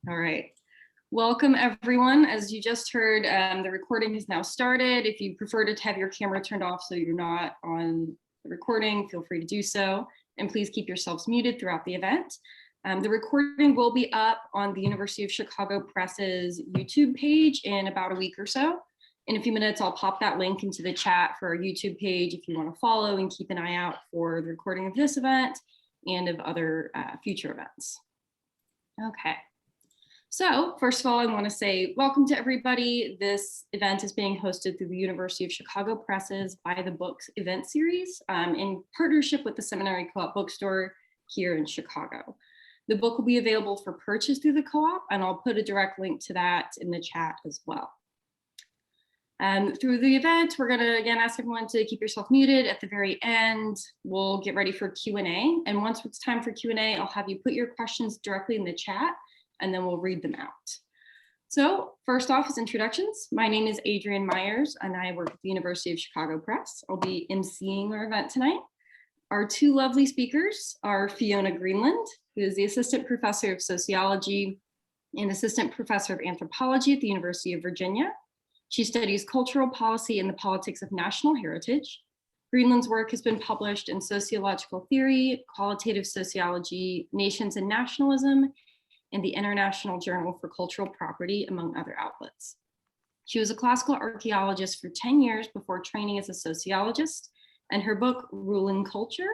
All right. Welcome, everyone. As you just heard, the recording has now started. If you prefer to have your camera turned off so you're not on the recording, feel free to do so. And please keep yourselves muted throughout the event. The recording will be up on the University of Chicago Press's YouTube page in about a week or so. In a few minutes, I'll pop that link into the chat for our YouTube page if you want to follow and keep an eye out for the recording of this event and of other future events. Okay. So first of all, I want to say welcome to everybody. This event is being hosted through the University of Chicago Press's By the Books event series in partnership with the Seminary Co-op bookstore here in Chicago. The book will be available for purchase through the co-op, and I'll put a direct link to that in the chat as well. Through the event, we're going to again ask everyone to keep yourself muted. At the very end, we'll get ready for Q&A. And once it's time for Q&A, I'll have you put your questions directly in the chat, and then we'll read them out. So first off is introductions. My name is Adrienne Myers, and I work at the University of Chicago Press. I'll be emceeing our event tonight. Our two lovely speakers are Fiona Greenland, who is the Assistant Professor of Sociology and Assistant Professor of Anthropology at the University of Virginia. She studies cultural policy and the politics of national heritage. Greenland's work has been published in sociological theory, qualitative sociology, nations and nationalism, and the International Journal for Cultural Property, among other outlets. She was a classical archaeologist for 10 years before training as a sociologist, and her book, Ruling Culture,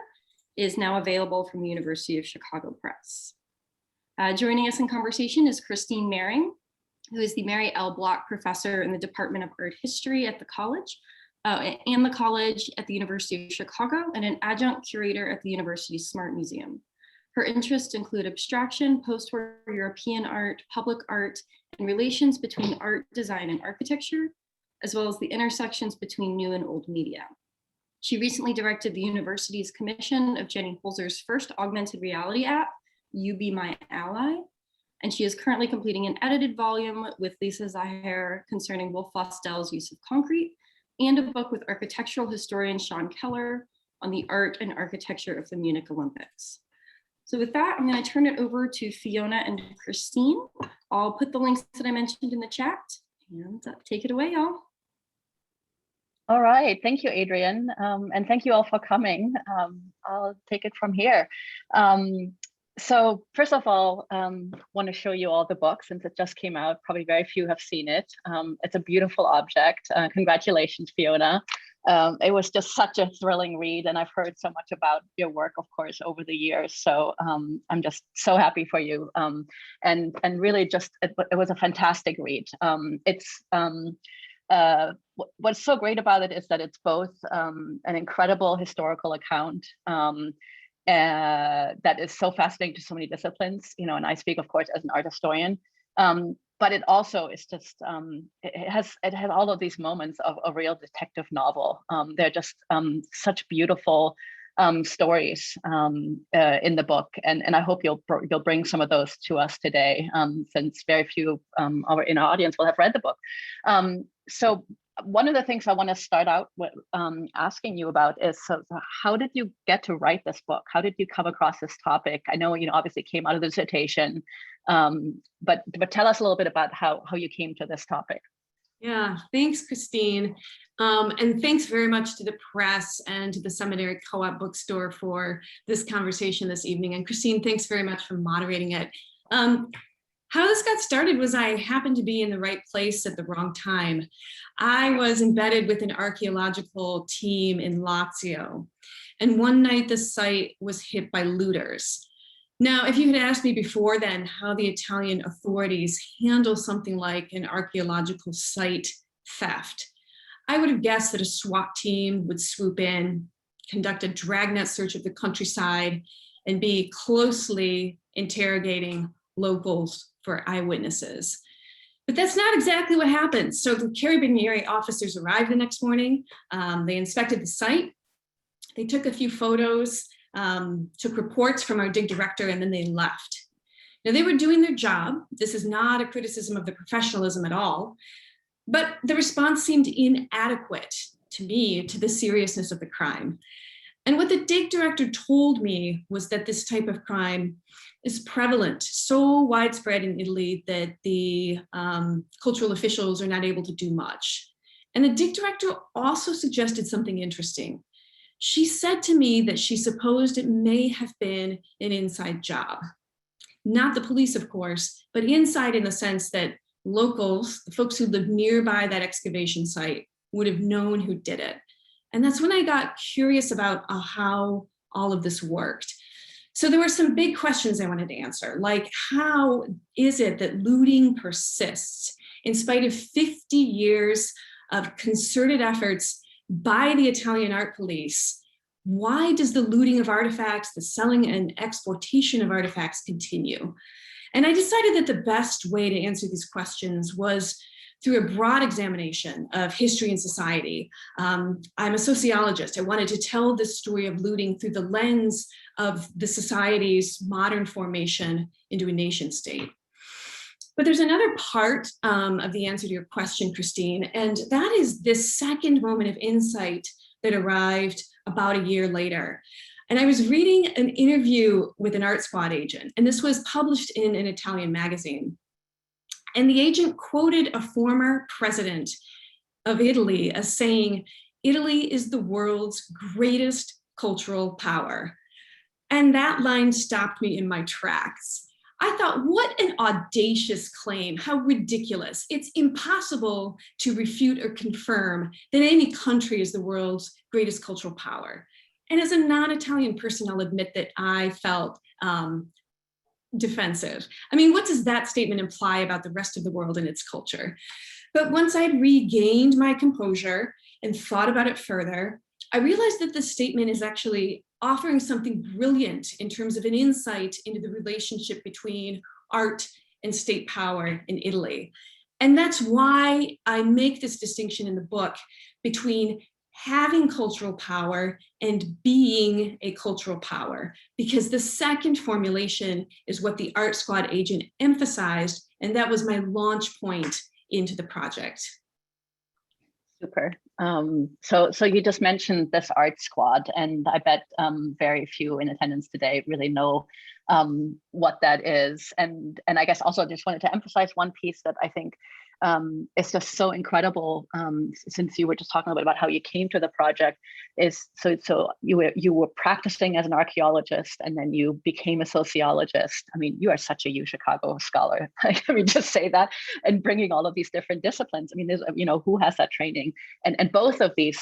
is now available from the University of Chicago Press. Joining us in conversation is Christine Mehring, who is the Mary L. Block Professor in the Department of Art History at the college, at the University of Chicago, and an adjunct curator at the University's Smart Museum. Her interests include abstraction, post-war European art, public art, and relations between art, design, and architecture, as well as the intersections between new and old media. She recently directed the university's commission of Jenny Holzer's first augmented reality app, You Be My Ally, and she is currently completing an edited volume with Lisa Zaher concerning Wolf Fostel's use of concrete, and a book with architectural historian Sean Keller on the art and architecture of the Munich Olympics. So with that, I'm going to turn it over to Fiona and Christine. I'll put the links that I mentioned in the chat, and take it away, y'all. All right, thank you, Adrienne, and thank you all for coming. I'll take it from here. So first of all, want to show you all the book since it just came out. Probably very few have seen it. It's a beautiful object. Congratulations, Fiona. It was just such a thrilling read, and I've heard so much about your work, of course, over the years. So I'm just so happy for you. And really just, it was a fantastic read. What's so great about it is that it's both an incredible historical account that is so fascinating to so many disciplines, you know, and I speak, of course, as an art historian, but it also is just, it has all of these moments of a real detective novel. They're just such beautiful stories in the book, and I hope you'll bring some of those to us today, since very few in our audience will have read the book. So one of the things I want to start out with asking you about is, so how did you get to write this book? How did you come across this topic? I know, you know, obviously it came out of the dissertation, but tell us a little bit about how you came to this topic. Yeah, thanks, Christine. And thanks very much to the press and to the Seminary Co-op bookstore for this conversation this evening. And Christine, thanks very much for moderating it. How this got started was I happened to be in the right place at the wrong time. I was embedded with an archaeological team in Lazio. And one night the site was hit by looters. Now, if you had asked me before then how the Italian authorities handle something like an archaeological site theft, I would have guessed that a SWAT team would swoop in, conduct a dragnet search of the countryside, and be closely interrogating locals for eyewitnesses. But that's not exactly what happened. So the Carabinieri officers arrived the next morning. They inspected the site. They took a few photos, took reports from our dig director, and then they left. Now, they were doing their job. This is not a criticism of the professionalism at all, but the response seemed inadequate to me, to the seriousness of the crime. And what the dig director told me was that this type of crime is prevalent, so widespread in Italy that the cultural officials are not able to do much. And the dig director also suggested something interesting. She said to me that she supposed it may have been an inside job. Not the police, of course, but inside in the sense that locals, the folks who lived nearby that excavation site, would have known who did it. And that's when I got curious about how all of this worked. So there were some big questions I wanted to answer, like how is it that looting persists in spite of 50 years of concerted efforts by the Italian art police? Why does the looting of artifacts, the selling and exportation of artifacts continue? And I decided that the best way to answer these questions was through a broad examination of history and society. I'm a sociologist. I wanted to tell this story of looting through the lens of the society's modern formation into a nation state. But there's another part of the answer to your question, Christine, and that is this second moment of insight that arrived about a year later. And I was reading an interview with an art squad agent, and this was published in an Italian magazine. And the agent quoted a former president of Italy as saying, "Italy is the world's greatest cultural power." And that line stopped me in my tracks. I thought, what an audacious claim, how ridiculous. It's impossible to refute or confirm that any country is the world's greatest cultural power. And as a non-Italian person, I'll admit that I felt defensive. I mean, what does that statement imply about the rest of the world and its culture? But once I'd regained my composure and thought about it further, I realized that this statement is actually offering something brilliant in terms of an insight into the relationship between art and state power in Italy. And that's why I make this distinction in the book between having cultural power and being a cultural power, because the second formulation is what the art squad agent emphasized, and that was my launch point into the project. Super. So you just mentioned this art squad, and I bet very few in attendance today really know what that is. And I guess also just wanted to emphasize one piece that I think is just so incredible, since you were just talking a little bit about how you came to the project, is so you were practicing as an archaeologist and then you became a sociologist. I mean, you are such a UChicago scholar. Let me just say that, and bringing all of these different disciplines. I mean, there's, who has that training? And both of these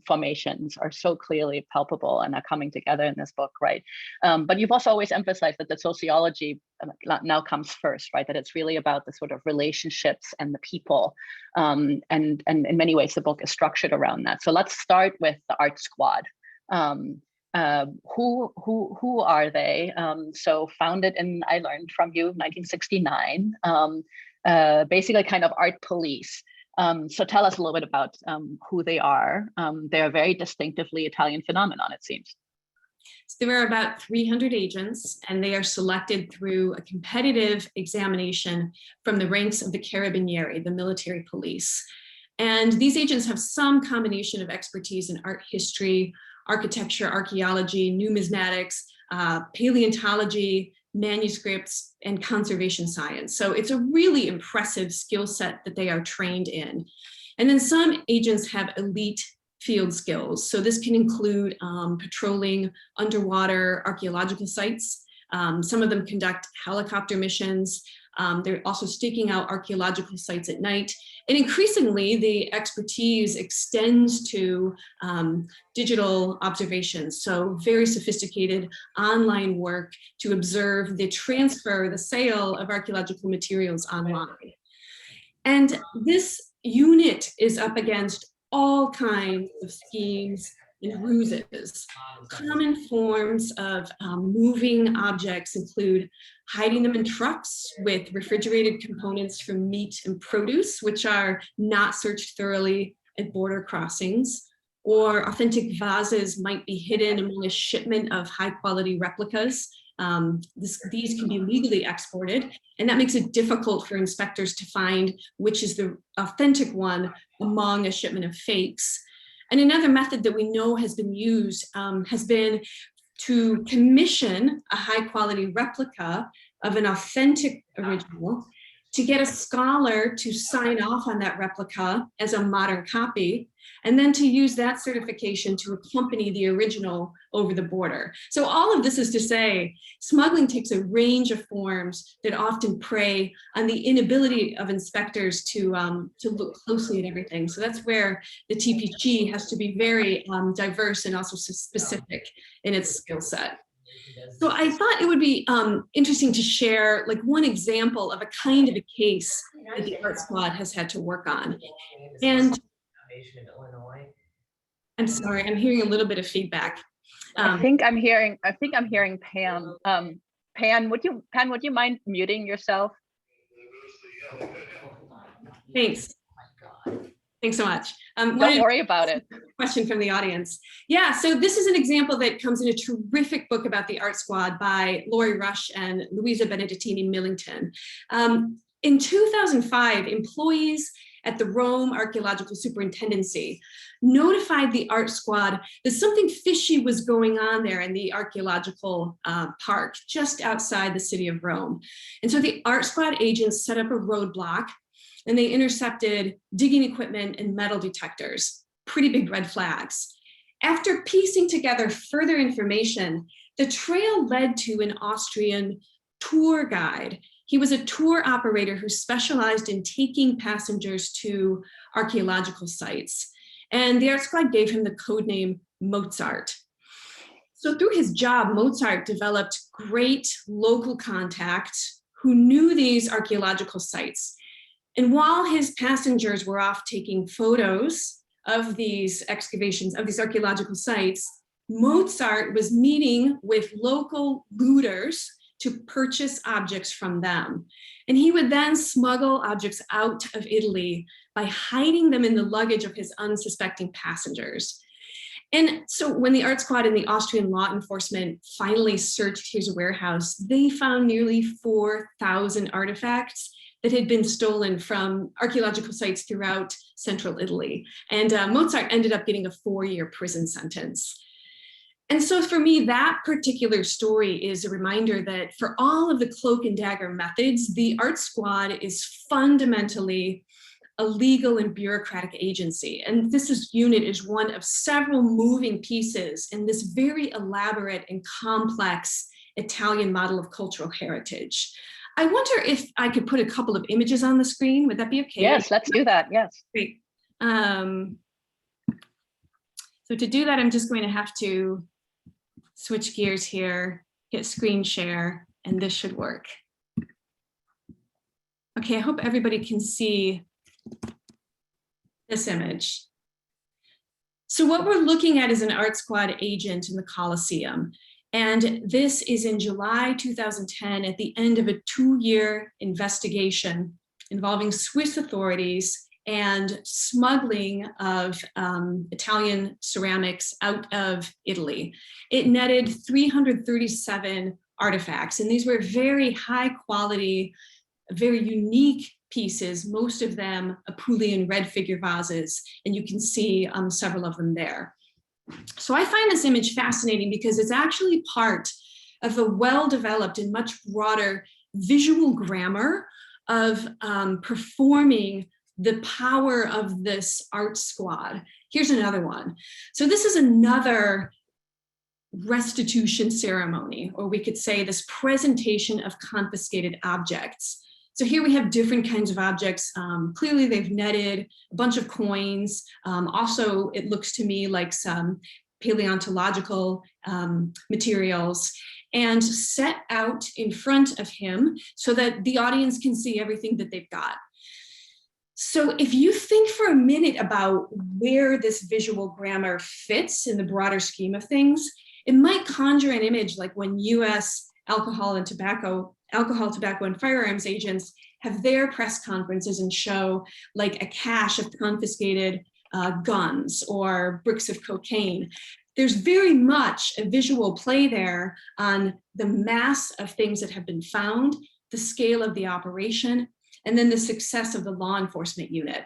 formations are so clearly palpable and are coming together in this book, right? But you've also always emphasized that the sociology now comes first, right? That it's really about the sort of relationships and the people, and in many ways the book is structured around that. So let's start with the art squad. Who are they? So founded in, I learned from you, 1969, basically kind of art police. So tell us a little bit about who they are. They're a very distinctively Italian phenomenon, it seems. So there are about 300 agents, and they are selected through a competitive examination from the ranks of the Carabinieri, the military police. And these agents have some combination of expertise in art history, architecture, archaeology, numismatics, paleontology, manuscripts, and conservation science. So it's a really impressive skill set that they are trained in. And then some agents have elite field skills. So this can include patrolling underwater archaeological sites. Some of them conduct helicopter missions. They're also staking out archaeological sites at night. And increasingly, the expertise extends to digital observations. So very sophisticated online work to observe the transfer, the sale of archaeological materials online. And this unit is up against all kinds of schemes and ruses. Common forms of moving objects include hiding them in trucks with refrigerated components for meat and produce, which are not searched thoroughly at border crossings, or authentic vases might be hidden among a shipment of high quality replicas. These can be legally exported, and that makes it difficult for inspectors to find which is the authentic one among a shipment of fakes. And another method that we know has been used has been to commission a high quality replica of an authentic original, to get a scholar to sign off on that replica as a modern copy, and then to use that certification to accompany the original over the border. So all of this is to say, smuggling takes a range of forms that often prey on the inability of inspectors to look closely at everything. So that's where the TPG has to be very diverse and also specific in its skill set. So I thought it would be interesting to share like one example of a kind of a case that the Art Squad has had to work on. And I'm sorry, I'm hearing a little bit of feedback. I think I'm hearing Pam. Pam, would you mind muting yourself? Thanks. Thanks so much. Don't worry about it. Question from the audience. Yeah, so this is an example that comes in a terrific book about the Art Squad by Laurie Rush and Louisa Benedettini Millington. In 2005, employees at the Rome Archaeological Superintendency notified the Art Squad that something fishy was going on there in the archaeological park just outside the city of Rome. And so the Art Squad agents set up a roadblock and they intercepted digging equipment and metal detectors, pretty big red flags. After piecing together further information, the trail led to an Austrian tour guide. He was a tour operator who specialized in taking passengers to archaeological sites. And the Art Squad gave him the code name Mozart. So through his job, Mozart developed great local contacts who knew these archaeological sites. And while his passengers were off taking photos of these excavations, of these archaeological sites, Mozart was meeting with local looters to purchase objects from them. And he would then smuggle objects out of Italy by hiding them in the luggage of his unsuspecting passengers. And so when the Art Squad and the Austrian law enforcement finally searched his warehouse, they found nearly 4,000 artifacts that had been stolen from archaeological sites throughout central Italy. And Mozart ended up getting a 4-year prison sentence. And so for me, that particular story is a reminder that for all of the cloak and dagger methods, the Art Squad is fundamentally a legal and bureaucratic agency. And this unit is one of several moving pieces in this very elaborate and complex Italian model of cultural heritage. I wonder if I could put a couple of images on the screen. Would that be okay? Yes, let's do that. Yes. Great. So to do that, I'm just going to have to switch gears here, hit screen share, and this should work. Okay, I hope everybody can see this image. So what we're looking at is an Art Squad agent in the Colosseum. And this is in July 2010 at the end of a 2-year investigation involving Swiss authorities and smuggling of Italian ceramics out of Italy. It netted 337 artifacts, and these were very high quality, very unique pieces, most of them Apulian red figure vases, and you can see several of them there. So I find this image fascinating because it's actually part of a well-developed and much broader visual grammar of performing the power of this Art Squad. Here's another one. So this is another restitution ceremony, or we could say this presentation of confiscated objects. So here we have different kinds of objects. Clearly they've netted a bunch of coins. Also, it looks to me like some paleontological materials, and set out in front of him so that the audience can see everything that they've got. So if you think for a minute about where this visual grammar fits in the broader scheme of things, it might conjure an image like when US alcohol, tobacco, and firearms agents have their press conferences and show like a cache of confiscated guns or bricks of cocaine. There's very much a visual play there on the mass of things that have been found, the scale of the operation, and then the success of the law enforcement unit.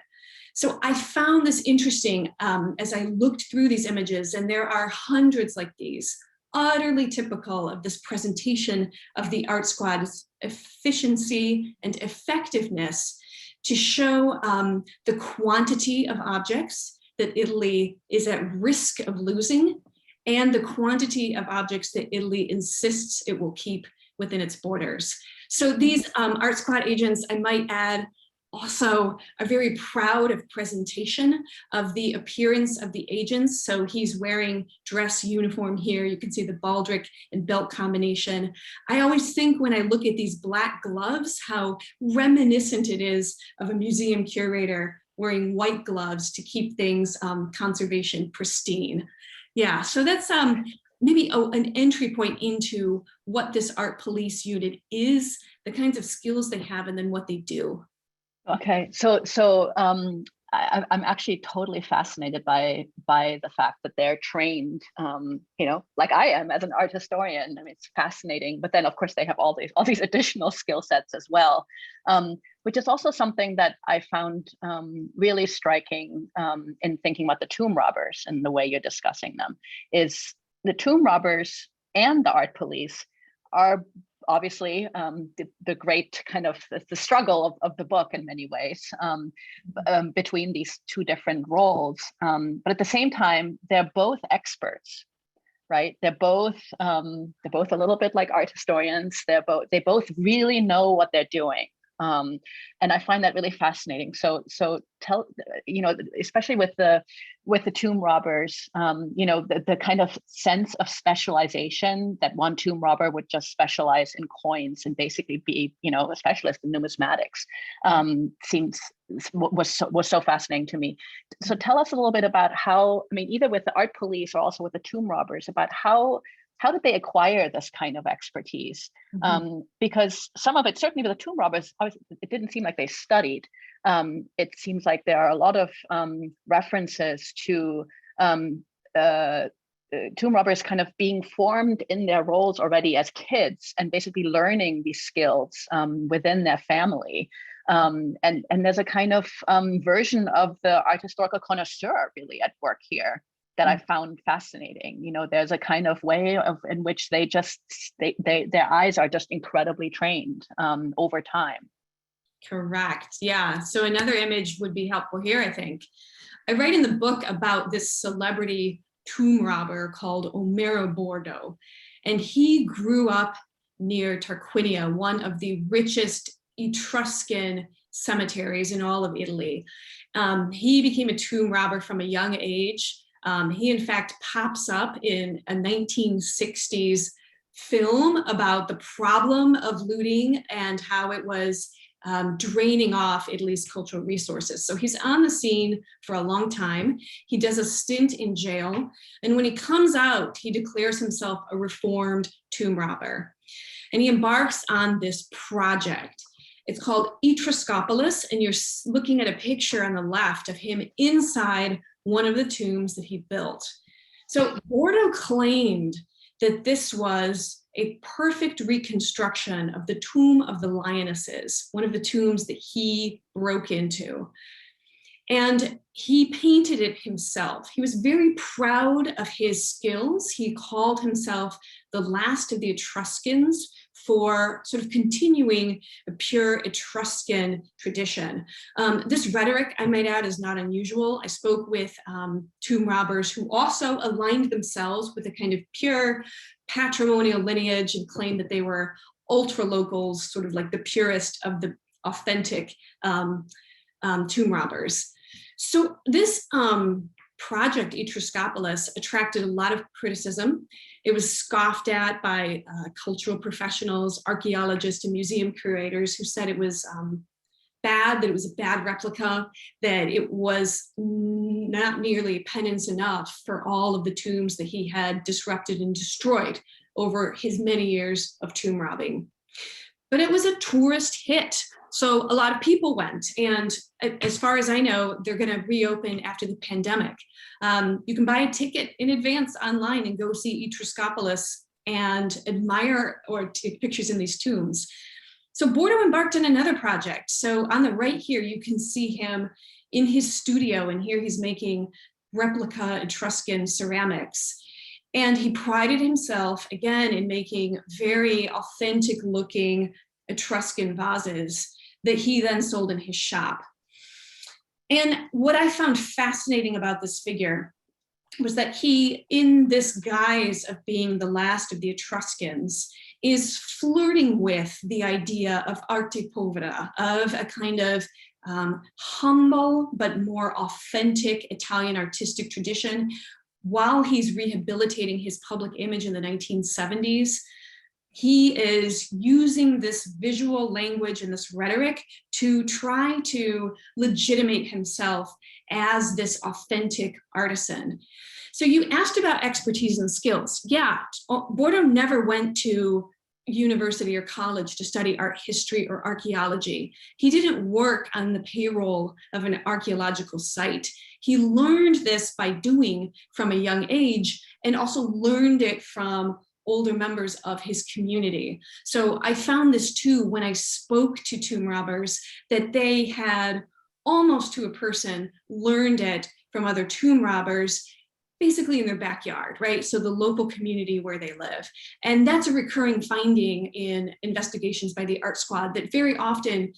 So I found this interesting as I looked through these images, and there are hundreds like these, utterly typical of this presentation of the art squad's efficiency and effectiveness to show the quantity of objects that Italy is at risk of losing and the quantity of objects that Italy insists it will keep within its borders. So these art squad agents, I might add, also are very proud of presentation of the appearance of the agents. So he's wearing dress uniform here. You can see the baldric and belt combination. I always think when I look at these black gloves, how reminiscent it is of a museum curator wearing white gloves to keep things conservation pristine. Yeah, so that's maybe an entry point into what this art police unit is, the kinds of skills they have, and then what they do. Okay, I'm actually totally fascinated by the fact that they're trained, like I am as an art historian. I mean, it's fascinating. But then, of course, they have all these additional skill sets as well, which is also something that I found really striking in thinking about the tomb robbers and the way you're discussing them. Is the tomb robbers and the art police are obviously the great kind of the struggle of the book in many ways between these two different roles. But at the same time, they're both experts, right? They're both a little bit like art historians. They both really know what they're doing. And I find that really fascinating. So tell, especially with the tomb robbers, the kind of sense of specialization that one tomb robber would just specialize in coins and basically be, a specialist in numismatics, was so fascinating to me. So tell us a little bit about how, either with the art police or also with the tomb robbers, about how did they acquire this kind of expertise? Because some of it, certainly with the tomb robbers, it didn't seem like they studied. It seems like there are a lot of references to tomb robbers kind of being formed in their roles already as kids and basically learning these skills within their family. And there's a kind of version of the art historical connoisseur really at work here that I found fascinating. There's a kind of way in which their eyes are just incredibly trained over time. Correct. Yeah. So another image would be helpful here, I think. I write in the book about this celebrity tomb robber called Omero Bordo, and he grew up near Tarquinia, one of the richest Etruscan cemeteries in all of Italy. He became a tomb robber from a young age. He, in fact, pops up in a 1960s film about the problem of looting and how it was draining off Italy's cultural resources. So he's on the scene for a long time. He does a stint in jail. And when he comes out, he declares himself a reformed tomb robber. And he embarks on this project. It's called Etruscopolis. And you're looking at a picture on the left of him inside one of the tombs that he built. So Bordo claimed that this was a perfect reconstruction of the tomb of the lionesses, one of the tombs that he broke into. And he painted it himself. He was very proud of his skills. He called himself the last of the Etruscans for sort of continuing a pure Etruscan tradition. This rhetoric, I might add, is not unusual. I spoke with tomb robbers who also aligned themselves with a kind of pure patrimonial lineage and claimed that they were ultra locals, sort of like the purest of the authentic tomb robbers. So this project, Etruscopolis, attracted a lot of criticism. It was scoffed at by cultural professionals, archaeologists, and museum curators who said it was bad, that it was a bad replica, that it was not nearly penance enough for all of the tombs that he had disrupted and destroyed over his many years of tomb robbing. But it was a tourist hit. So a lot of people went, and as far as I know, they're going to reopen after the pandemic. You can buy a ticket in advance online and go see Etruscopolis and admire or take pictures in these tombs. So Bordo embarked on another project. So on the right here, you can see him in his studio, and here he's making replica Etruscan ceramics. And he prided himself, again, in making very authentic looking Etruscan vases that he then sold in his shop. And what I found fascinating about this figure was that he, in this guise of being the last of the Etruscans, is flirting with the idea of arte povera, of a kind of humble but more authentic Italian artistic tradition, while he's rehabilitating his public image in the 1970s. He is using this visual language and this rhetoric to try to legitimate himself as this authentic artisan. So you asked about expertise and skills. Yeah, Bordo never went to university or college to study art history or archaeology. He didn't work on the payroll of an archaeological site. He learned this by doing from a young age, and also learned it from older members of his community. So I found this too when I spoke to tomb robbers, that they had almost to a person learned it from other tomb robbers, basically in their backyard, right? So the local community where they live. And that's a recurring finding in investigations by the art squad, that very often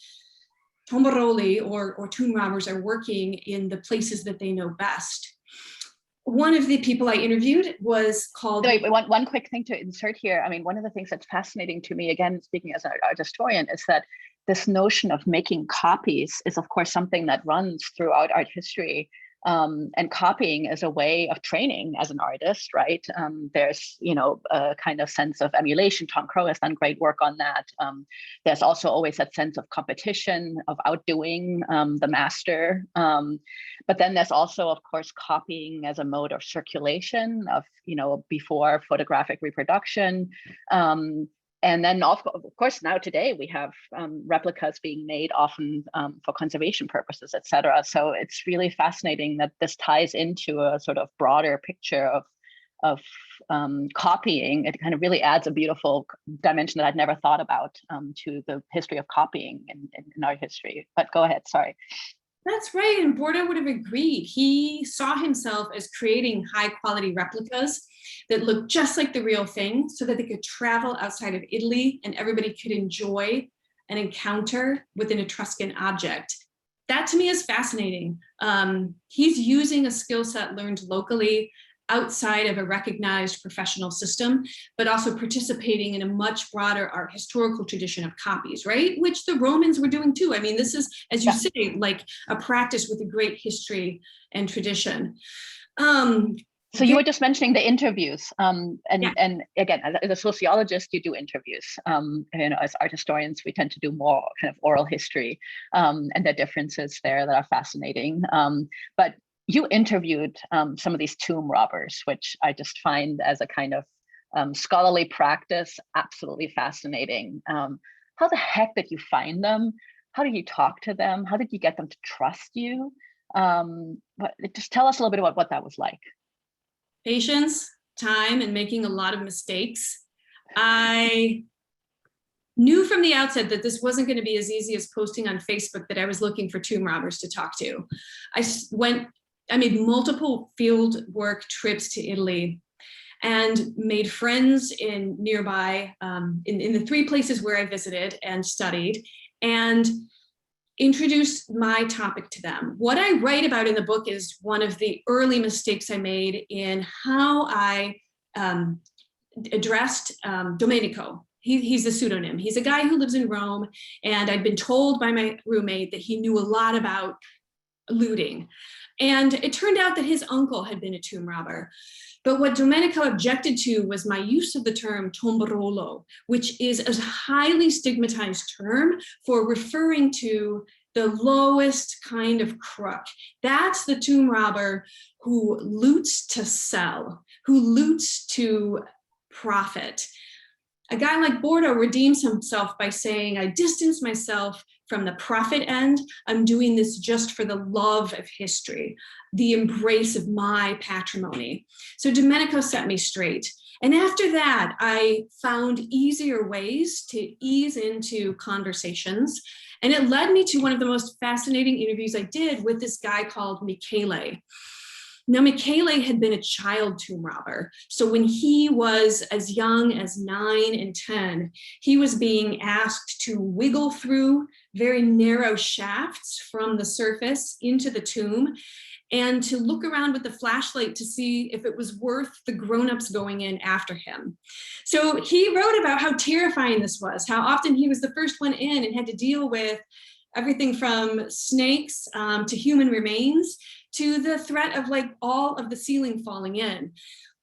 tombaroli or tomb robbers are working in the places that they know best. One of the people I interviewed was called— Wait, one quick thing to insert here. I mean, one of the things that's fascinating to me, again, speaking as an art historian, is that this notion of making copies is, of course, something that runs throughout art history. And copying is a way of training as an artist, right? There's, a kind of sense of emulation. Tom Crow has done great work on that. There's also always that sense of competition, of outdoing the master. But then there's also, of course, copying as a mode of circulation of, before photographic reproduction. And then, of course, now today we have replicas being made often for conservation purposes, et cetera. So it's really fascinating that this ties into a sort of broader picture of copying. It kind of really adds a beautiful dimension that I'd never thought about to the history of copying in art history. But go ahead, sorry. That's right, and Bordo would have agreed. He saw himself as creating high quality replicas that looked just like the real thing, so that they could travel outside of Italy and everybody could enjoy an encounter with an Etruscan object. That to me is fascinating. He's using a skill set learned locally outside of a recognized professional system, but also participating in a much broader art historical tradition of copies, right? Which the Romans were doing too. I mean, this is, as you say, like a practice with a great history and tradition. So you were just mentioning the interviews, and again, as a sociologist, you do interviews. As art historians, we tend to do more kind of oral history, and the differences there that are fascinating. But you interviewed some of these tomb robbers, which I just find as a kind of scholarly practice absolutely fascinating. How the heck did you find them? How did you talk to them? How did you get them to trust you? But just tell us a little bit about what that was like. Patience, time, and making a lot of mistakes. I knew from the outset that this wasn't going to be as easy as posting on Facebook that I was looking for tomb robbers to talk to. I made multiple field work trips to Italy and made friends in nearby, in the 3 places where I visited and studied, and introduced my topic to them. What I write about in the book is one of the early mistakes I made in how I addressed Domenico. He's a pseudonym. He's a guy who lives in Rome, and I'd been told by my roommate that he knew a lot about looting. And it turned out that his uncle had been a tomb robber. But what Domenico objected to was my use of the term tombarolo, which is a highly stigmatized term for referring to the lowest kind of crook. That's the tomb robber who loots to sell, who loots to profit. A guy like Bordo redeems himself by saying, I distance myself from the profit end. I'm doing this just for the love of history, the embrace of my patrimony. So Domenico set me straight. And after that, I found easier ways to ease into conversations. And it led me to one of the most fascinating interviews I did with this guy called Michele. Now, Michele had been a child tomb robber. So when he was as young as 9 and 10, he was being asked to wiggle through very narrow shafts from the surface into the tomb and to look around with the flashlight to see if it was worth the grown-ups going in after him. So he wrote about how terrifying this was, how often he was the first one in and had to deal with everything from snakes to human remains, to the threat of like all of the ceiling falling in.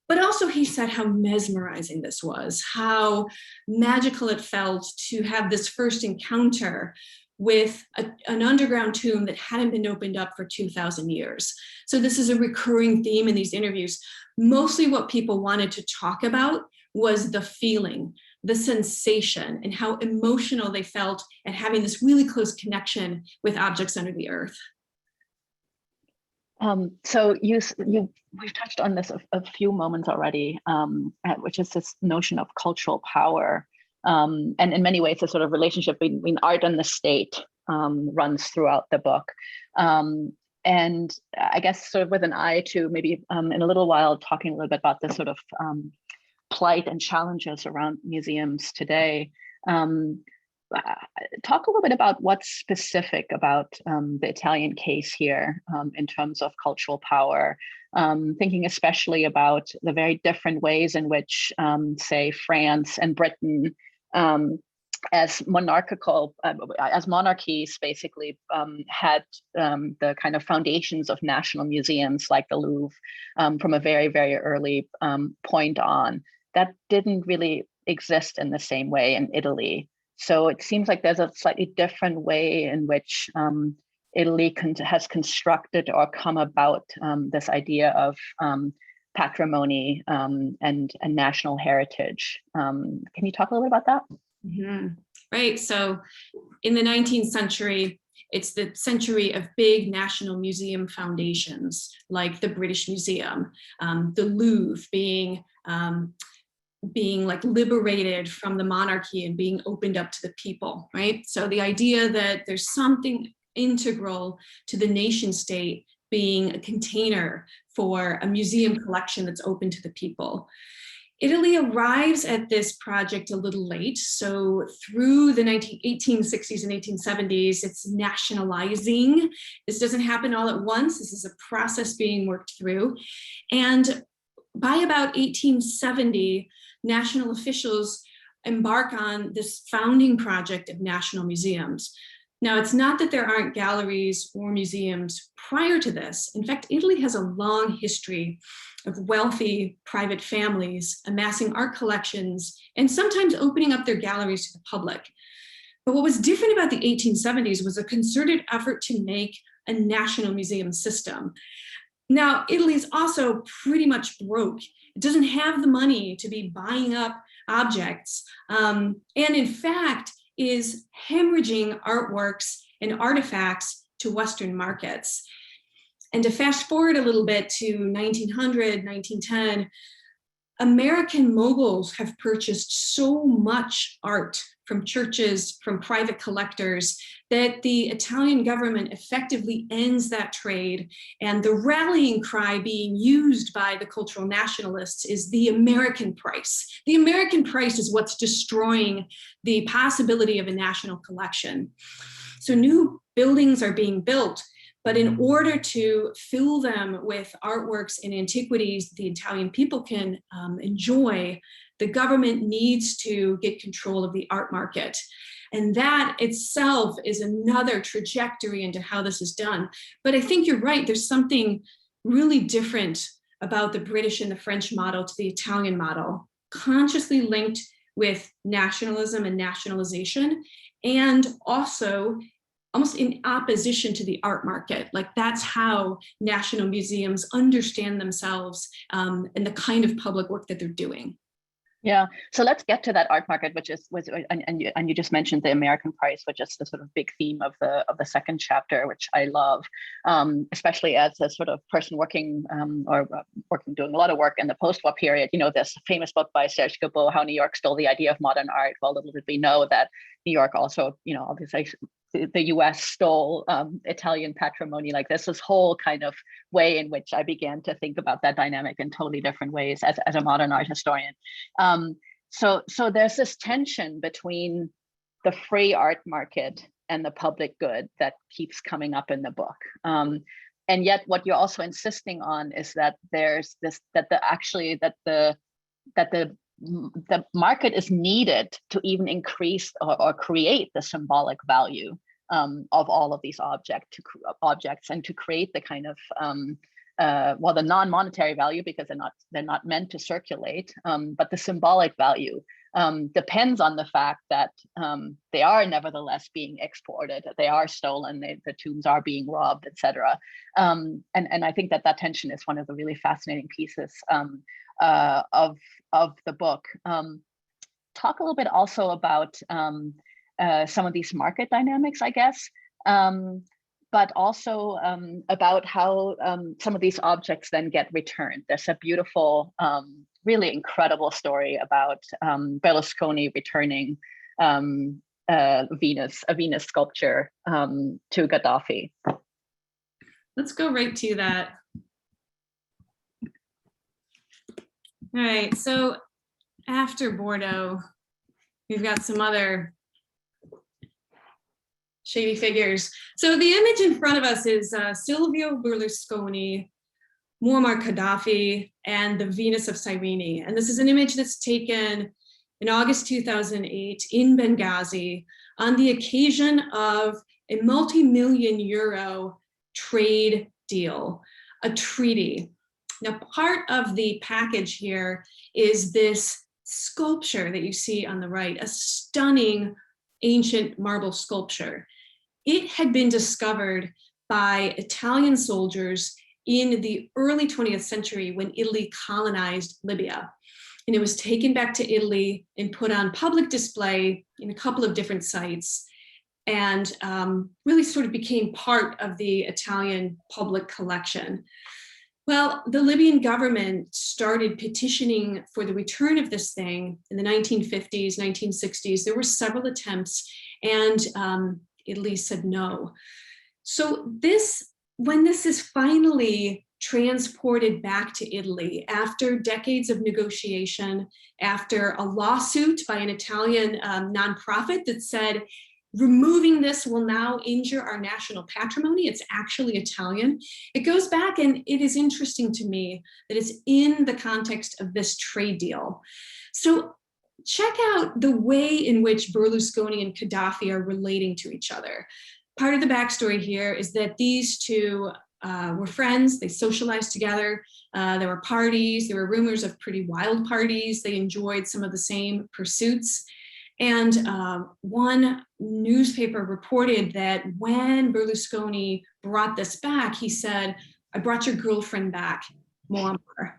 But also he said how mesmerizing this was, how magical it felt to have this first encounter with an underground tomb that hadn't been opened up for 2,000 years. So this is a recurring theme in these interviews. Mostly what people wanted to talk about was the feeling, the sensation, and how emotional they felt at having this really close connection with objects under the earth. So we've touched on this a few moments already, which is this notion of cultural power. And in many ways, the sort of relationship between art and the state runs throughout the book. And I guess sort of with an eye to maybe in a little while talking a little bit about the sort of plight and challenges around museums today. Talk a little bit about what's specific about the Italian case here in terms of cultural power, thinking especially about the very different ways in which, say, France and Britain, as monarchies basically had the kind of foundations of national museums like the Louvre from a very, very early point on. That didn't really exist in the same way in Italy. So it seems like there's a slightly different way in which Italy has constructed or come about this idea of patrimony and national heritage. Can you talk a little bit about that? Mm-hmm. Right. So in the 19th century, it's the century of big national museum foundations like the British Museum, the Louvre being like liberated from the monarchy and being opened up to the people, right? So the idea that there's something integral to the nation state being a container for a museum collection that's open to the people. Italy arrives at this project a little late. So through the 1860s and 1870s, it's nationalizing. This doesn't happen all at once. This is a process being worked through. And by about 1870, national officials embark on this founding project of national museums. Now, it's not that there aren't galleries or museums prior to this. In fact, Italy has a long history of wealthy private families amassing art collections and sometimes opening up their galleries to the public. But what was different about the 1870s was a concerted effort to make a national museum system. Now, Italy is also pretty much broke. It doesn't have the money to be buying up objects, and in fact is hemorrhaging artworks and artifacts to Western markets. And to fast forward a little bit to 1900, 1910, American moguls have purchased so much art from churches, from private collectors, that the Italian government effectively ends that trade. And the rallying cry being used by the cultural nationalists is the American price. The American price is what's destroying the possibility of a national collection. So new buildings are being built, but in order to fill them with artworks and antiquities the Italian people can enjoy, the government needs to get control of the art market. And that itself is another trajectory into how this is done. But I think you're right, there's something really different about the British and the French model to the Italian model, consciously linked with nationalism and nationalization, and also almost in opposition to the art market. Like that's how national museums understand themselves and the kind of public work that they're doing. Yeah, so let's get to that art market, which and you just mentioned the American price, which is the sort of big theme of the second chapter, which I love, especially as a sort of person working doing a lot of work in the post-war period. You know, this famous book by Serge Gabot, How New York Stole the Idea of Modern Art. Well, little did we know that New York also, you know, obviously the US stole Italian patrimony. Like this whole kind of way in which I began to think about that dynamic in totally different ways as a modern art historian. So there's this tension between the free art market and the public good that keeps coming up in the book. And yet what you're also insisting on is that there's this, that the market is needed to even increase or create the symbolic value of all of these objects and to create the kind of well, the non-monetary value, because they're not meant to circulate, but the symbolic value depends on the fact that they are nevertheless being exported, they are stolen, the tombs are being robbed, etc. And I think that tension is one of the really fascinating pieces of the book. Talk a little bit also about some of these market dynamics, I guess, but also about how some of these objects then get returned. There's a beautiful, really incredible story about Berlusconi returning a Venus sculpture to Gaddafi. Let's go right to that. All right, so after Bordeaux, we've got some other shady figures. So the image in front of us is Sylvia Berlusconi, Muammar Gaddafi, and the Venus of Cyrene. And this is an image that's taken in August 2008 in Benghazi on the occasion of a multi-million euro trade deal, a treaty. Now, part of the package here is this sculpture that you see on the right, a stunning ancient marble sculpture. It had been discovered by Italian soldiers in the early 20th century when Italy colonized Libya. And it was taken back to Italy and put on public display in a couple of different sites, and really sort of became part of the Italian public collection. Well, the Libyan government started petitioning for the return of this thing in the 1950s, 1960s. There were several attempts, and Italy said no. So when this is finally transported back to Italy after decades of negotiation, after a lawsuit by an Italian nonprofit that said, removing this will now injure our national patrimony, it's actually Italian. It goes back, and it is interesting to me that it's in the context of this trade deal. So check out the way in which Berlusconi and Gaddafi are relating to each other. Part of the backstory here is that these two were friends, they socialized together, there were parties, there were rumors of pretty wild parties, they enjoyed some of the same pursuits. And one newspaper reported that when Berlusconi brought this back, he said, "I brought your girlfriend back, Muammar."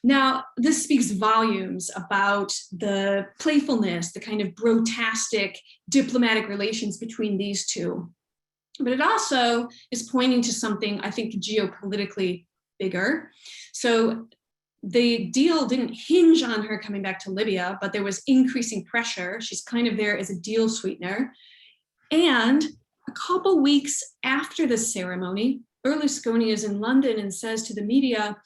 Now, this speaks volumes about the playfulness, the kind of brotastic diplomatic relations between these two. But it also is pointing to something, I think, geopolitically bigger. So the deal didn't hinge on her coming back to Libya, but there was increasing pressure. She's kind of there as a deal sweetener. And a couple weeks after the ceremony, Berlusconi is in London and says to the media,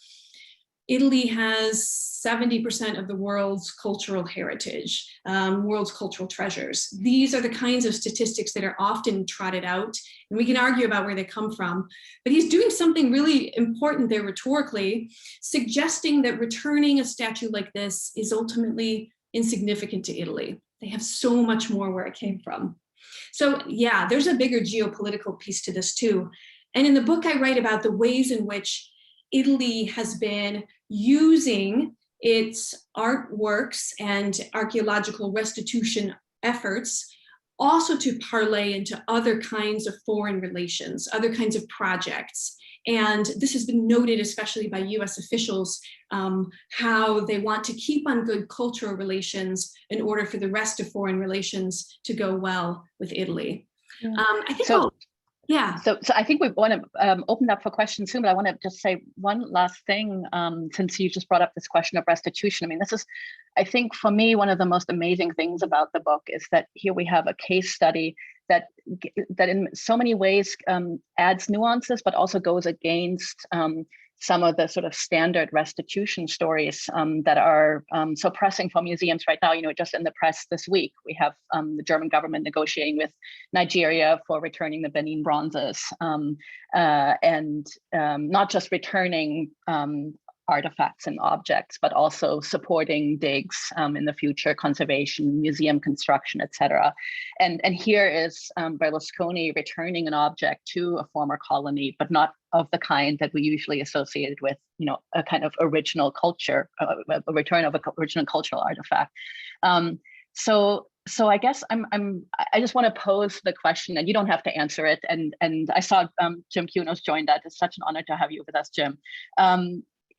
Italy has 70% of the world's cultural heritage, world's cultural treasures. These are the kinds of statistics that are often trotted out, and we can argue about where they come from. But he's doing something really important there rhetorically, suggesting that returning a statue like this is ultimately insignificant to Italy. They have so much more where it came from. So yeah, there's a bigger geopolitical piece to this too. And in the book, I write about the ways in which Italy has been using its artworks and archaeological restitution efforts also to parlay into other kinds of foreign relations, other kinds of projects. And this has been noted, especially by US officials, how they want to keep on good cultural relations in order for the rest of foreign relations to go well with Italy. Yeah. I think yeah. So I think we want to open up for questions soon, but I want to just say one last thing, since you just brought up this question of restitution. I mean, this is, I think for me, one of the most amazing things about the book is that here we have a case study that in so many ways adds nuances, but also goes against some of the sort of standard restitution stories that are so pressing for museums right now. You know, just in the press this week, we have the German government negotiating with Nigeria for returning the Benin bronzes, and not just returning artifacts and objects, but also supporting digs in the future, conservation, museum construction, etc. And here is Berlusconi returning an object to a former colony, but not of the kind that we usually associated with, you know, a kind of original culture, a return of an original cultural artifact. So I guess I just want to pose the question, and you don't have to answer it. And I saw Jim Kunos joined that. It's such an honor to have you with us, Jim.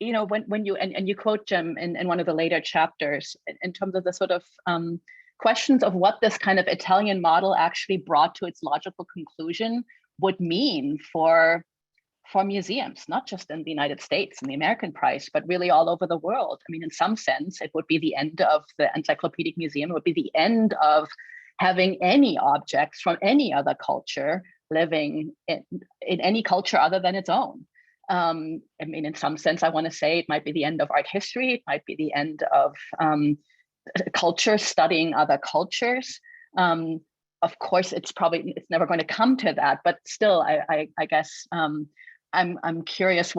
You know, when you and you quote Jim in one of the later chapters in terms of the sort of questions of what this kind of Italian model actually brought to its logical conclusion would mean for museums, not just in the United States and the American price, but really all over the world. I mean, in some sense, it would be the end of the Encyclopedic Museum. It would be the end of having any objects from any other culture living in any culture other than its own. I mean, in some sense, I want to say it might be the end of art history. It might be the end of culture, studying other cultures. Of course, it's never going to come to that, but still, I guess I'm curious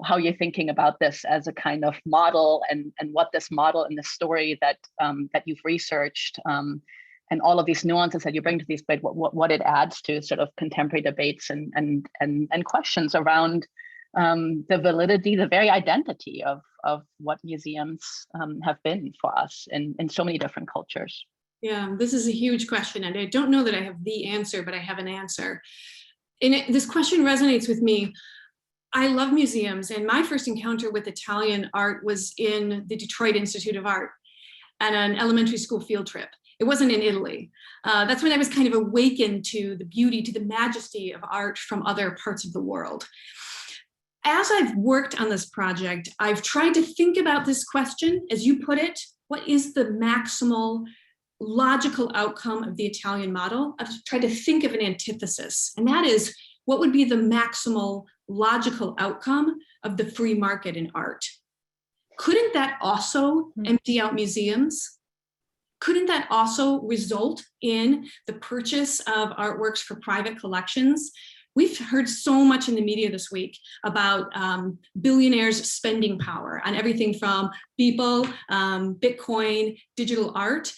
how you're thinking about this as a kind of model, and what this model and the story that you've researched, and all of these nuances that you bring to these debates, what it adds to sort of contemporary debates and questions around the validity, the very identity of what museums have been for us in so many different cultures. Yeah, this is a huge question, and I don't know that I have the answer, but I have an answer. And this question resonates with me. I love museums, and my first encounter with Italian art was in the Detroit Institute of Art at an elementary school field trip. It wasn't in Italy. That's when I was kind of awakened to the beauty, to the majesty of art from other parts of the world. As I've worked on this project, I've tried to think about this question, as you put it, what is the maximal logical outcome of the Italian model? I've tried to think of an antithesis, and that is, what would be the maximal logical outcome of the free market in art? Couldn't that also empty out museums? Couldn't that also result in the purchase of artworks for private collections? We've heard so much in the media this week about billionaires' spending power on everything from people, Bitcoin, digital art,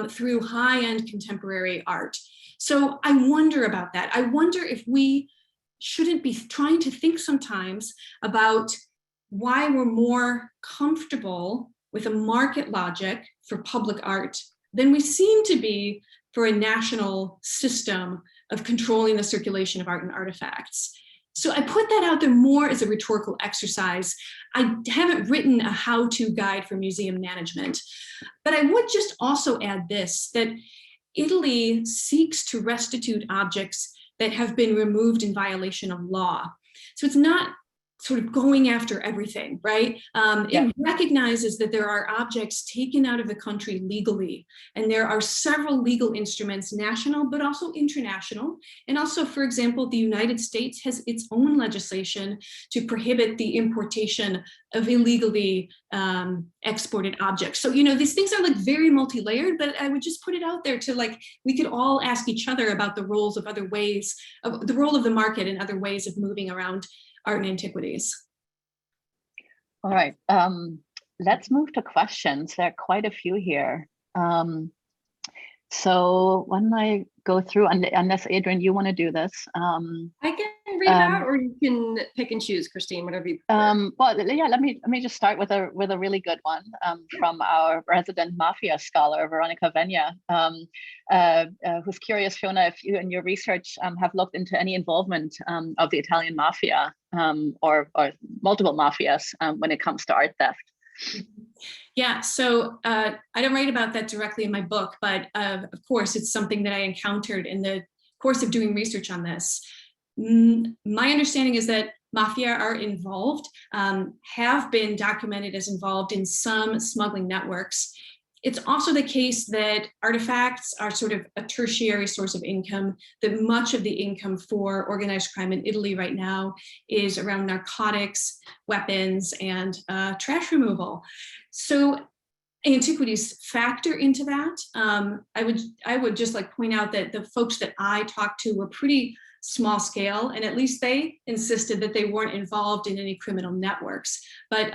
through high-end contemporary art. So I wonder about that. I wonder if we shouldn't be trying to think sometimes about why we're more comfortable with a market logic for public art than we seem to be for a national system of controlling the circulation of art and artifacts. So I put that out there more as a rhetorical exercise. I haven't written a how-to guide for museum management, but I would just also add this, that Italy seeks to restitute objects that have been removed in violation of law. So it's not sort of going after everything, right? It recognizes that there are objects taken out of the country legally, and there are several legal instruments, national, but also international. And also, for example, the United States has its own legislation to prohibit the importation of illegally exported objects. So, you know, these things are like very multi-layered, but I would just put it out there to like, we could all ask each other about the roles of other ways, of the role of the market and other ways of moving around art and antiquities. All right, let's move to questions. There are quite a few here. So why don't I go through, unless Adrian, you want to do this? I can can read it out, or you can pick and choose, Christine, whatever you prefer. Well, yeah, let me just start with a really good one from our resident mafia scholar, Veronica Venya, who's curious, Fiona, if you in your research have looked into any involvement of the Italian mafia or multiple mafias when it comes to art theft. Yeah, so I don't write about that directly in my book, but of course, it's something that I encountered in the course of doing research on this. My understanding is that mafia are involved, have been documented as involved in some smuggling networks. It's also the case that artifacts are sort of a tertiary source of income, that much of the income for organized crime in Italy right now is around narcotics, weapons, and trash removal. So antiquities factor into that. I would just like point out that the folks that I talked to were pretty small scale, and at least they insisted that they weren't involved in any criminal networks. But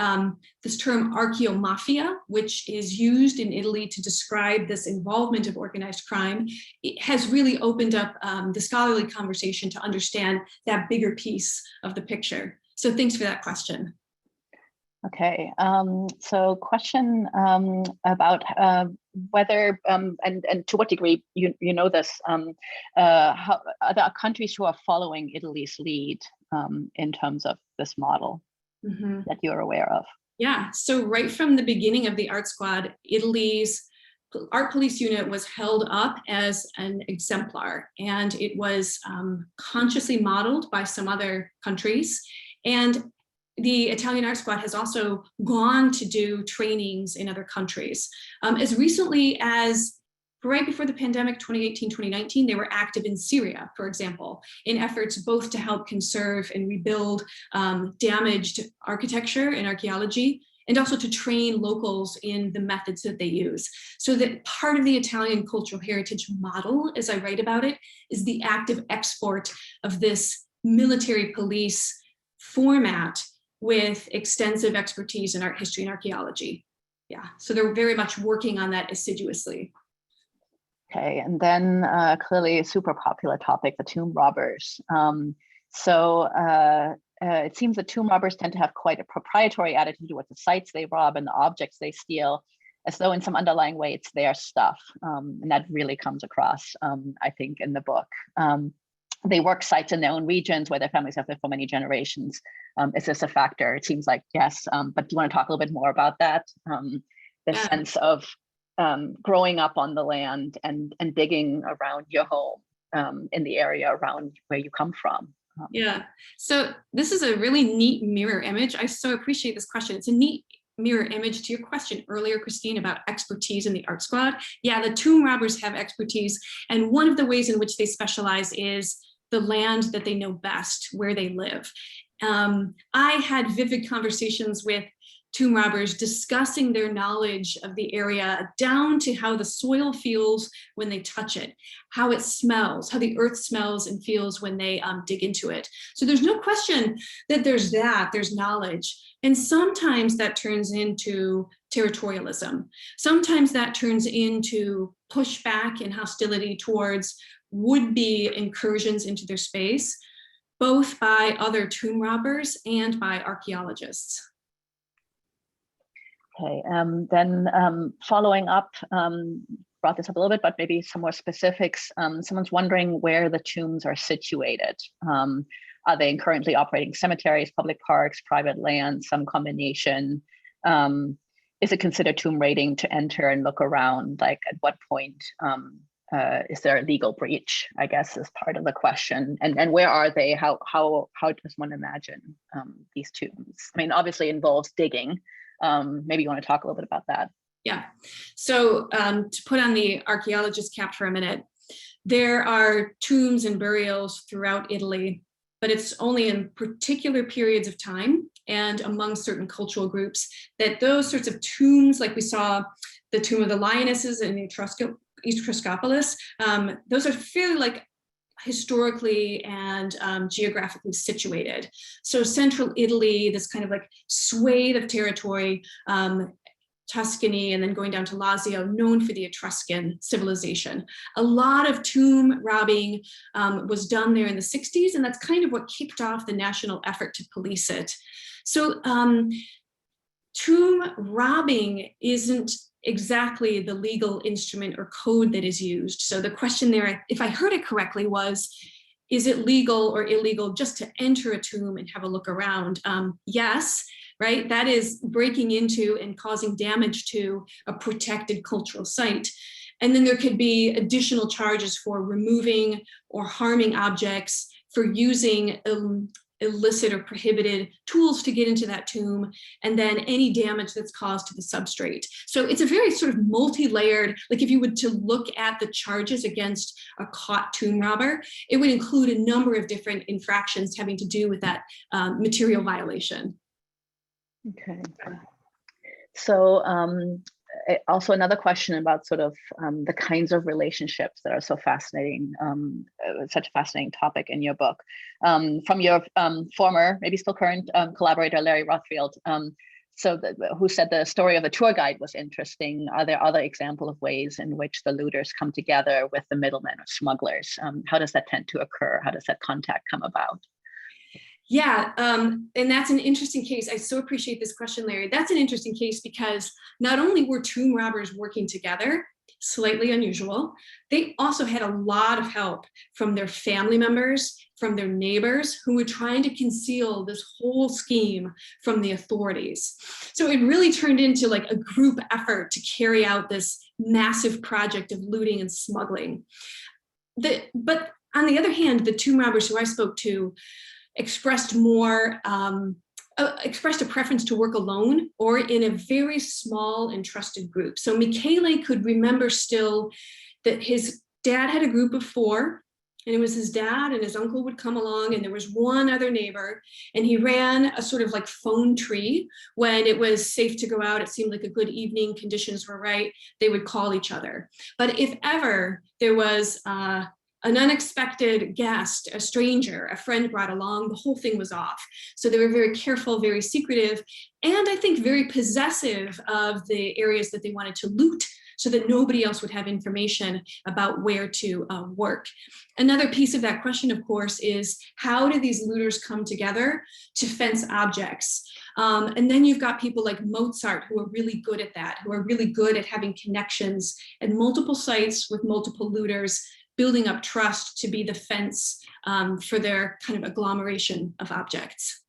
this term archaeomafia, which is used in Italy to describe this involvement of organized crime, it has really opened up the scholarly conversation to understand that bigger piece of the picture. So thanks for that question. Okay, so question about whether and to what degree you know this, how are there countries who are following Italy's lead in terms of this model that you're aware of? Yeah, so right from the beginning of the Art Squad, Italy's art police unit was held up as an exemplar, and it was consciously modeled by some other countries. And the Italian Art Squad has also gone to do trainings in other countries. As recently as right before the pandemic, 2018, 2019, they were active in Syria, for example, in efforts both to help conserve and rebuild damaged architecture and archaeology, and also to train locals in the methods that they use. So that part of the Italian cultural heritage model, as I write about it, is the active export of this military police format with extensive expertise in art history and archaeology. Yeah, so they're very much working on that assiduously. Okay, and then clearly a super popular topic, the tomb robbers. It seems that tomb robbers tend to have quite a proprietary attitude towards the sites they rob and the objects they steal, as though in some underlying way it's their stuff. And that really comes across, I think, in the book. They work sites in their own regions where their families have lived for many generations. Is this a factor? It seems like yes, but do you want to talk a little bit more about that? The sense of growing up on the land and digging around your home in the area around where you come from. Yeah, so this is a really neat mirror image. I so appreciate this question. It's a neat mirror image to your question earlier, Christine, about expertise in the Art Squad. Yeah, the tomb robbers have expertise, and one of the ways in which they specialize is the land that they know best, where they live. I had vivid conversations with tomb robbers discussing their knowledge of the area down to how the soil feels when they touch it, how it smells, how the earth smells and feels when they dig into it. So there's no question that there's knowledge. And sometimes that turns into territorialism. Sometimes that turns into pushback and hostility towards would-be incursions into their space, both by other tomb robbers and by archaeologists. Okay, then following up, brought this up a little bit, but maybe some more specifics. Someone's wondering where the tombs are situated. Are they currently operating cemeteries, public parks, private land, some combination? Is it considered tomb raiding to enter and look around? Like at what point is there a legal breach, I guess, is part of the question. And where are they? How does one imagine these tombs? I mean, obviously it involves digging. Maybe you want to talk a little bit about that. Yeah, so to put on the archaeologist cap for a minute, there are tombs and burials throughout Italy, but it's only in particular periods of time and among certain cultural groups that those sorts of tombs, like we saw the tomb of the lionesses in Etruscopolis, those are fairly like historically and geographically situated. So central Italy, this kind of like swathe of territory, Tuscany, and then going down to Lazio, known for the Etruscan civilization. A lot of tomb robbing was done there in the 60s, and that's kind of what kicked off the national effort to police it. So tomb robbing isn't exactly the legal instrument or code that is used. So the question there, if I heard it correctly, was, is it legal or illegal just to enter a tomb and have a look around? Yes, right? That is breaking into and causing damage to a protected cultural site. And then there could be additional charges for removing or harming objects, for using illicit or prohibited tools to get into that tomb, and then any damage that's caused to the substrate. So it's a very sort of multi-layered, like if you were to look at the charges against a caught tomb robber, it would include a number of different infractions having to do with that material violation. Okay. So also another question about sort of the kinds of relationships that are so fascinating, such a fascinating topic in your book. From your former, maybe still current collaborator, Larry Rothfield, who said the story of the tour guide was interesting. Are there other examples of ways in which the looters come together with the middlemen or smugglers? How does that tend to occur? How does that contact come about? Yeah, and that's an interesting case. I so appreciate this question, Larry. That's an interesting case because not only were tomb robbers working together, slightly unusual, they also had a lot of help from their family members, from their neighbors who were trying to conceal this whole scheme from the authorities. So it really turned into like a group effort to carry out this massive project of looting and smuggling. But on the other hand, the tomb robbers who I spoke to expressed a preference to work alone or in a very small and trusted group. So Michele could remember still that his dad had a group of 4, and it was his dad and his uncle would come along, and there was one other neighbor, and he ran a sort of like phone tree. When it was safe to go out, it seemed like a good evening, conditions were right, they would call each other. But if ever there was an unexpected guest, a stranger, a friend brought along, the whole thing was off. So they were very careful, very secretive, and I think very possessive of the areas that they wanted to loot so that nobody else would have information about where to work. Another piece of that question, of course, is how do these looters come together to fence objects? And then you've got people like Mozart who are really good at that, who are really good at having connections at multiple sites with multiple looters, building up trust to be the fence for their kind of agglomeration of objects.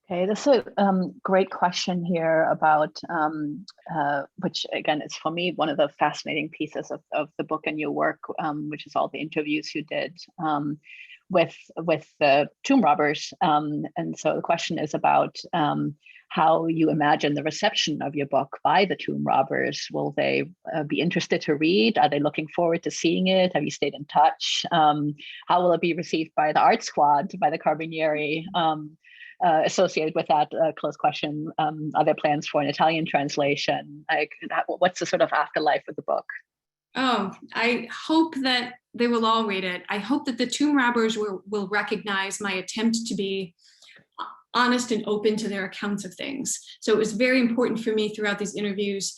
Okay, this is a great question here about, which again is for me one of the fascinating pieces of the book and your work, which is all the interviews you did with the tomb robbers. And so the question is about how you imagine the reception of your book by the tomb robbers. Will they be interested to read? Are they looking forward to seeing it? Have you stayed in touch? How will it be received by the art squad, by the Carabinieri? Associated with that close question, are there plans for an Italian translation? Like, what's the sort of afterlife of the book? Oh, I hope that they will all read it. I hope that the tomb robbers will recognize my attempt to be honest and open to their accounts of things. So it was very important for me throughout these interviews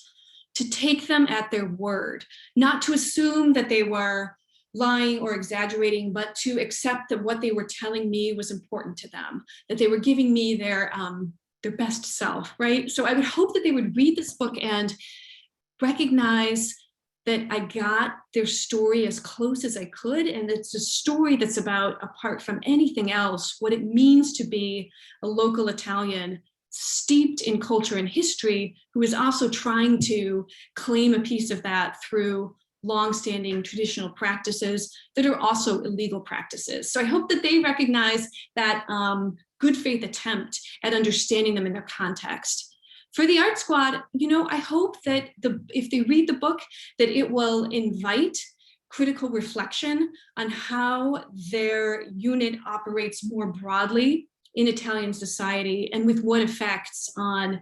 to take them at their word, not to assume that they were lying or exaggerating, but to accept that what they were telling me was important to them, that they were giving me their best self, right? So I would hope that they would read this book and recognize that I got their story as close as I could, and it's a story that's about, apart from anything else, what it means to be a local Italian steeped in culture and history, who is also trying to claim a piece of that through longstanding traditional practices that are also illegal practices. So I hope that they recognize that good faith attempt at understanding them in their context. For the art squad, I hope that if they read the book, that it will invite critical reflection on how their unit operates more broadly in Italian society and with what effects on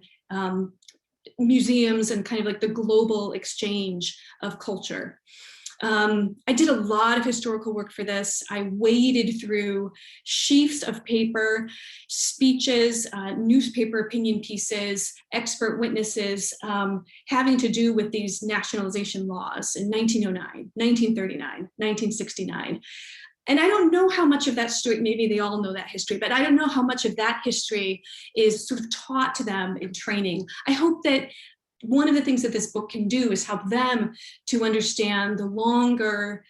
museums and kind of like the global exchange of culture. I did a lot of historical work for this. I waded through sheafs of paper, speeches, newspaper opinion pieces, expert witnesses, having to do with these nationalization laws in 1909, 1939, 1969. And I don't know how much of that story, maybe they all know that history, but I don't know how much of that history is sort of taught to them in training. I hope that one of the things that this book can do is help them to understand the longer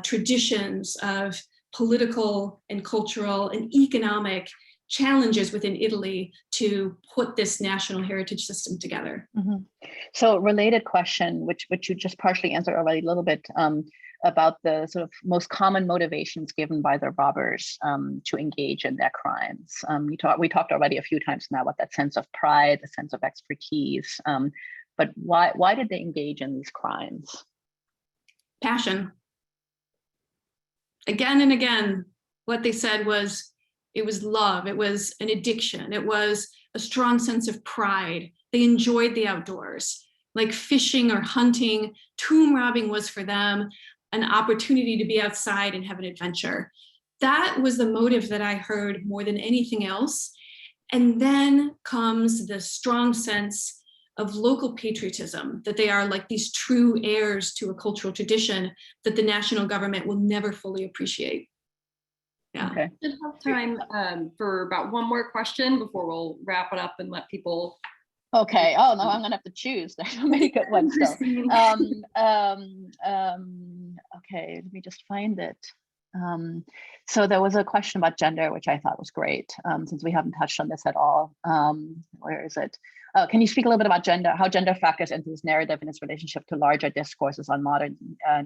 traditions of political and cultural and economic challenges within Italy to put this national heritage system together. Mm-hmm. So related question, which you just partially answered already a little bit, about the sort of most common motivations given by the robbers to engage in their crimes. We talked already a few times now about that sense of pride, the sense of expertise, but why did they engage in these crimes? Passion. Again and again, what they said was, it was love, it was an addiction, it was a strong sense of pride. They enjoyed the outdoors, like fishing or hunting. Tomb robbing was for them an opportunity to be outside and have an adventure. That was the motive that I heard more than anything else. And then comes the strong sense of local patriotism, that they are like these true heirs to a cultural tradition that the national government will never fully appreciate. Yeah. Okay. We should have time for about one more question before we'll wrap it up and let people. Okay. Oh no, I'm gonna have to choose. There's so many good ones still. Okay, let me just find it. So there was a question about gender, which I thought was great, since we haven't touched on this at all. Where is it? Can you speak a little bit about gender, how gender factors into this narrative and its relationship to larger discourses on modern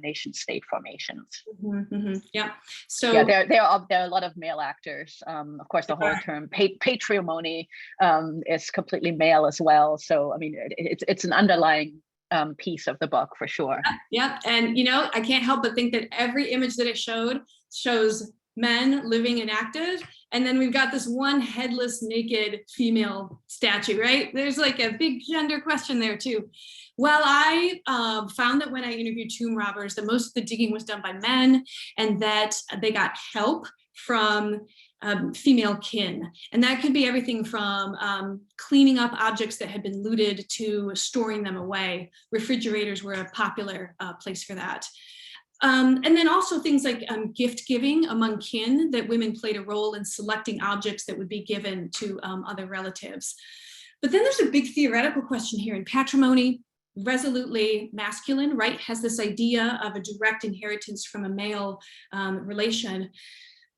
nation state formations? Mm-hmm, mm-hmm. Yeah. So yeah, there are a lot of male actors. Of course, the whole term patrimony is completely male as well. So I mean, it's an underlying piece of the book for sure. Yeah, and you know, I can't help but think that every image that it shows men living and active, and then we've got this one headless, naked female statue, right? There's like a big gender question there too. Well, I found that when I interviewed tomb robbers, that most of the digging was done by men, and that they got help from female kin. And that could be everything from cleaning up objects that had been looted to storing them away. Refrigerators were a popular place for that. And then also things like gift giving among kin, that women played a role in selecting objects that would be given to other relatives. But then there's a big theoretical question here in patrimony. Resolutely masculine, right? Has this idea of a direct inheritance from a male relation.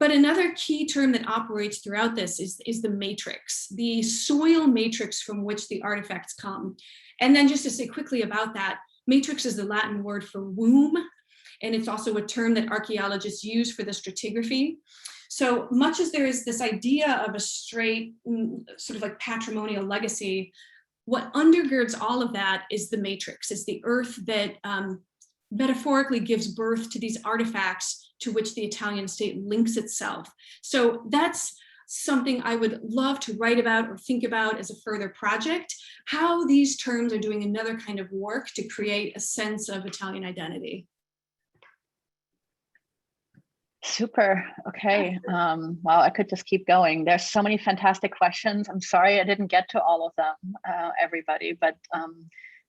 But another key term that operates throughout this is the matrix, the soil matrix from which the artifacts come. And then just to say quickly about that, matrix is the Latin word for womb, and it's also a term that archaeologists use for the stratigraphy. So much as there is this idea of a straight sort of like patrimonial legacy, what undergirds all of that is the matrix, is the earth that metaphorically gives birth to these artifacts to which the Italian state links itself. So that's something I would love to write about or think about as a further project, how these terms are doing another kind of work to create a sense of Italian identity. Super. Okay. Wow, I could just keep going. There's so many fantastic questions. I'm sorry I didn't get to all of them, everybody, but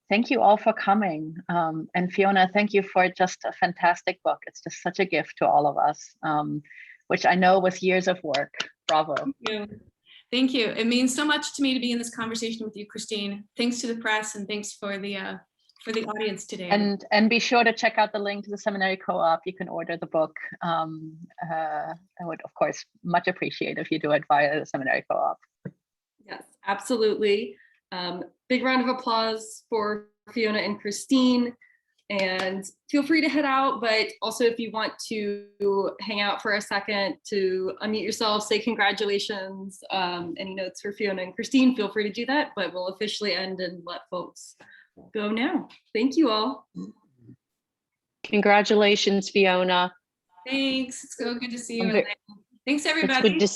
thank you all for coming. And Fiona, thank you for just a fantastic book. It's just such a gift to all of us, which I know was years of work. Bravo. Thank you. Thank you. It means so much to me to be in this conversation with you, Christine. Thanks to the press and thanks for the audience today. And be sure to check out the link to the seminary co-op. You can order the book. I would, of course, much appreciate if you do it via the seminary co-op. Yes, absolutely. Big round of applause for Fiona and Christine, and feel free to head out, but also if you want to hang out for a second to unmute yourself, say congratulations, any notes for Fiona and Christine, feel free to do that, but we'll officially end and let folks go now. Thank you all. Congratulations, Fiona. Thanks. It's so good to see you. Thanks, everybody. It's good to